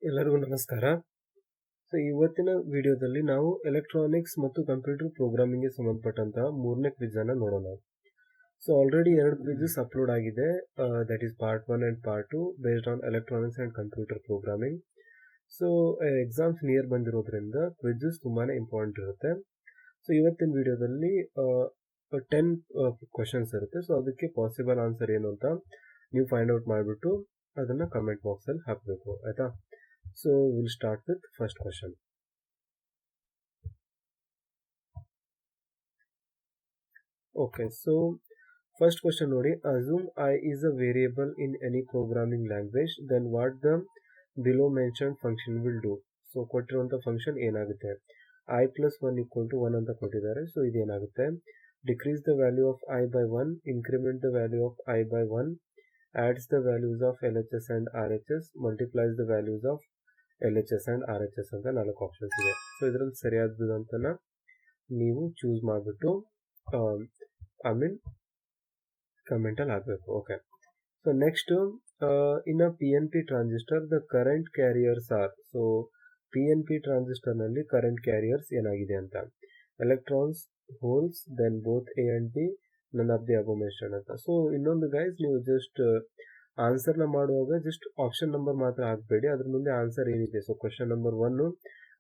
ಎಲ್ಲರಿಗೂ ನಮಸ್ಕಾರ. ಸೊ ಇವತ್ತಿನ ವಿಡಿಯೋದಲ್ಲಿ ನಾವು ಎಲೆಕ್ಟ್ರಾನಿಕ್ಸ್ ಮತ್ತು ಕಂಪ್ಯೂಟರ್ ಪ್ರೋಗ್ರಾಮಿಂಗ್ಗೆ ಸಂಬಂಧಪಟ್ಟಂತಹ ಮೂರನೇ ಕ್ವಿಜ್ ಅನ್ನ ನೋಡೋಣ. ಸೊ ಆಲ್ರೆಡಿ 2 ಕ್ವಿಜಸ್ ಅಪ್ಲೋಡ್ ಆಗಿದೆ, that is part 1 and part 2 based on electronics and computer programming. So exams near ಬಂದಿರೋದ್ರಿಂದ ಕ್ವಿಜಸ್ ತುಂಬಾನೇ ಇಂಪಾರ್ಟೆಂಟ್ ಇರುತ್ತೆ. ಸೊ ಇವತ್ತಿನ ವಿಡಿಯೋದಲ್ಲಿ 10 ಕ್ವಶನ್ಸ್ ಇರುತ್ತೆ. ಸೊ ಅದಕ್ಕೆ ಪಾಸಿಬಲ್ ಆನ್ಸರ್ ಏನು ಅಂತ ನೀವು ಫೈಂಡ್ ಔಟ್ ಮಾಡಿಬಿಟ್ಟು ಅದನ್ನ ಕಮೆಂಟ್ ಬಾಕ್ಸ್ ಅಲ್ಲಿ ಹಾಕಬೇಕು, ಆಯ್ತಾ? So we'll start with first question. Okay, so first question nodi, assume I is a variable in any programming language, then what the below mentioned function will do. So ಕೊಟ್ಟಿರುವಂತ function ಏನಾಗುತ್ತೆ, I plus 1 equal to 1 ಅಂತ ಕೊಟ್ಟಿದ್ದಾರೆ. So ಇದೇನಾಗುತ್ತೆ, decrease the value of I by 1, increment the value of I by 1, adds the values of LHS and RHS, multiplies the values of LHS and RHS ಅಂತ 4 options ಇದೆ. So ಇದರಲ್ಲಿ ಸರಿಯಾದಂತನ ನೀವು choose ಮಾಡಿಬಿಟ್ಟು comment ಅಲ್ಲಿ ಹಾಕಬೇಕು. Okay, so next in a PNP transistor the current carriers are. So PNP transistor ನಲ್ಲಿ current carriers ಏನಾಗಿದೆ ಅಂತ, electrons, holes, then both A and B, none of the above mentioned ಅಂತ. So ಇನ್ನೊಂದು guys, ನೀವು just ಆನ್ಸರ್ನ ಮಾಡುವಾಗ just option number ಮಾತ್ರ ಹಾಕಬೇಡಿ, ಅದ್ರ ಮುಂದೆ ಆನ್ಸರ್ ಏನಿದೆ. ಸೊ ಕ್ವಶನ್ ನಂಬರ್ 1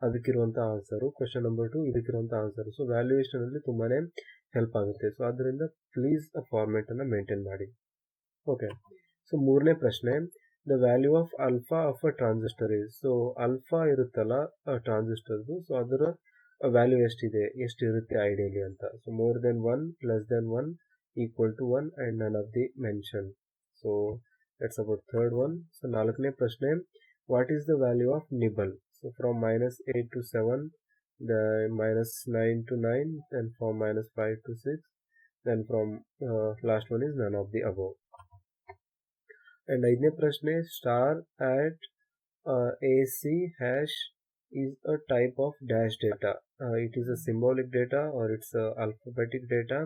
ಅದಕ್ಕಿರುವಂಥ ಆನ್ಸರು, ಕ್ವಶನ್ ನಂಬರ್ 2 ಇದಕ್ಕಿರುವಂಥ ಆನ್ಸರು. ಸೊ ವ್ಯಾಲ್ಯೂಯೇಷನ್ ಅಲ್ಲಿ ತುಂಬಾನೇ ಹೆಲ್ಪ್ ಆಗುತ್ತೆ. ಸೊ ಅದರಿಂದ ಪ್ಲೀಸ್ ಆ ಫಾರ್ಮೆಟ್ ಅನ್ನ ಮೇಂಟೈನ್ ಮಾಡಿ. ಓಕೆ, ಸೊ ಮೂರನೇ ಪ್ರಶ್ನೆ, the value of alpha of a transistor is. So alpha ಇರುತ್ತಲ್ಲ ಟ್ರಾನ್ಸಿಸ್ಟರ್ದು, ಸೊ ಅದರ ವ್ಯಾಲ್ಯೂ ಎಷ್ಟಿರುತ್ತೆ ಐಡಿಯಲಿ ಅಂತ. So more than 1, less than 1, equal to 1 and none of the mention. So that's about third one. So ನಾಲ್ಕನೇ ಪ್ರಶ್ನೆ, what is the value of nibble? So from -8 to 7, the -9 to 9, then from -5 to 6, then from last one is none of the above. And ಐದನೇ ಪ್ರಶ್ನೆ, star at AC hash is a type of dash data. It is a symbolic data or it's a alphabetic data.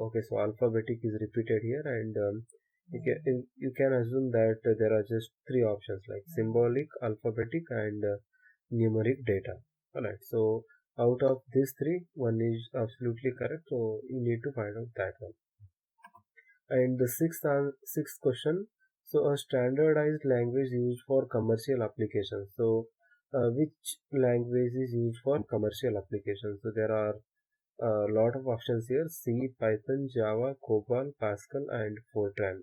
Okay, so alphabetic is repeated here, and you can assume that there are just 3 options like symbolic, alphabetic and numeric data. Alright, so out of these 3, one is absolutely correct, so you need to find out that one. And the sixth question, so a standardized language used for commercial applications. So which language is used for commercial applications? So there are a lot of options here: C, Python, Java, COBOL, Pascal and Fortran.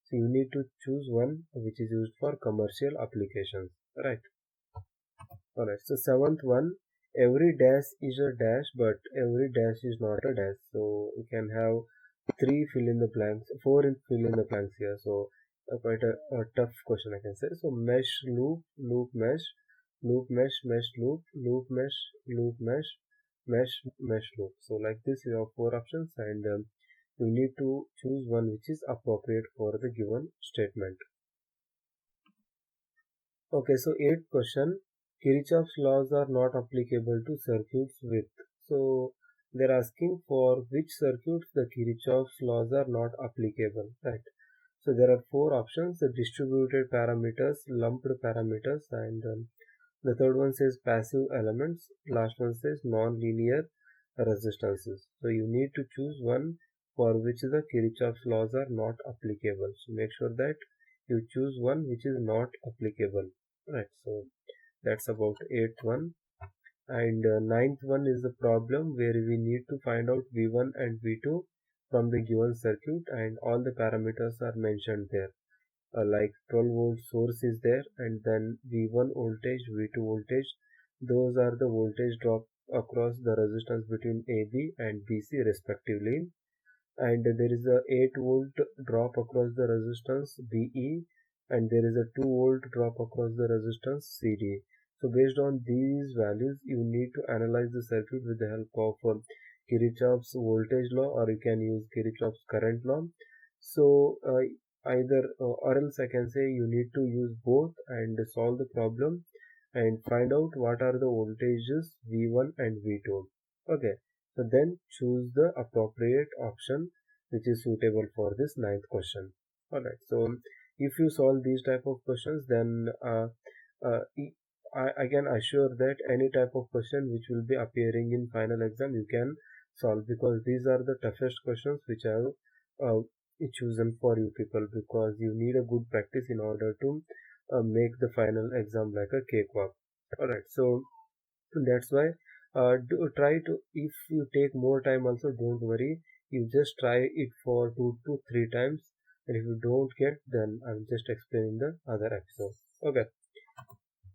So you need to choose one which is used for commercial applications, right? Alright, so seventh one, every dash is a dash but every dash is not a dash. So you can have 3 fill in the blanks, 4 fill in the blanks here. So quite a tough question I can say. So mesh, loop, loop mesh, loop mesh, mesh loop, loop mesh, loop mesh, mesh, mesh loop. So like this you have 4 options, and you need to choose one which is appropriate for the given statement. Okay, so 8th question, Kirchhoff's laws are not applicable to circuits with. So they're asking for which circuits the Kirchhoff's laws are not applicable, right? So there are 4 options: the distributed parameters, lumped parameters, and the third one says passive elements, last one says non-linear resistances. So you need to choose one for which the Kirchhoff's laws are not applicable. So make sure that you choose one which is not applicable, right? So that's about 8th one. And 9th one is the problem where we need to find out V1 and V2 from the given circuit, and all the parameters are mentioned there. Like 12 volt source is there, and then V1 voltage, V2 voltage, those are the voltage drop across the resistance between AB and BC respectively. And there is a 8 volt drop across the resistance BE, and there is a 2 volt drop across the resistance CD. So based on these values, you need to analyze the circuit with the help of Kirchhoff's voltage law, or you can use Kirchhoff's current law. So either or else I can say you need to use both and solve the problem and find out what are the voltages V1 and V2. Okay, so then choose the appropriate option which is suitable for this 9th question. Alright, so if you solve these type of questions, then I can assure that any type of question which will be appearing in final exam you can solve, because these are the toughest questions which I have uh, chosen for you people, because you need a good practice in order to make the final exam like a cakewalk. Alright, so that's why try to, if you take more time also, don't worry, you just try it for 2 to 3 times, and if you don't get, then I will just explain in the other episode. Okay.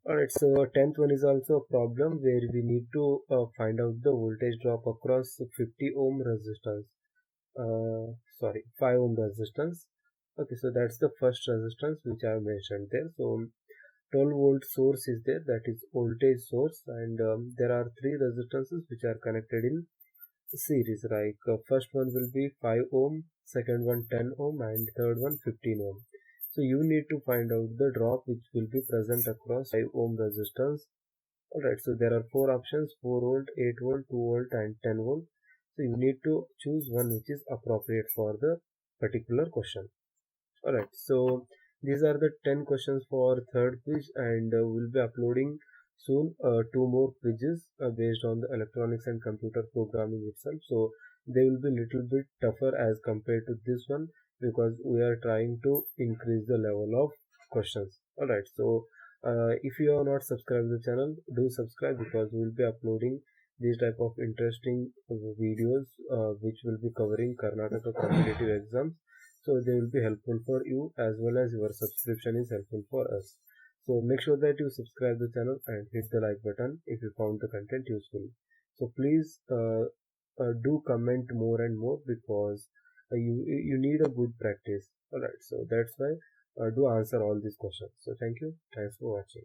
Alright, so 10th one is also a problem where we need to find out the voltage drop across 50 ohm resistance. Sorry, 5 ohm resistance. Okay, so that's the first resistance which I have mentioned there. So 12 volt source is there, that is voltage source, and there are three resistances which are connected in series, like first one will be 5 ohm, second one 10 ohm, and third one 15 ohm. So you need to find out the drop which will be present across 5 ohm resistance. Alright, so there are four options: 4 volt, 8 volt, 2 volt, and 10 volt. So you need to choose one which is appropriate for the particular question. Alright, so these are the 10 questions for third quiz, and we'll be uploading soon two more quizzes based on the electronics and computer programming itself. So they will be little bit tougher as compared to this one, because we are trying to increase the level of questions. Alright, so if you are not subscribed to the channel, do subscribe, because we will be uploading these type of interesting videos which will be covering Karnataka competitive exams. So they will be helpful for you, as well as your subscription is helpful for us. So make sure that you subscribe the channel and hit the like button if you found the content useful. So please do comment more and more, because you need a good practice. Alright, so that's why do answer all these questions. So thank you, thanks for watching.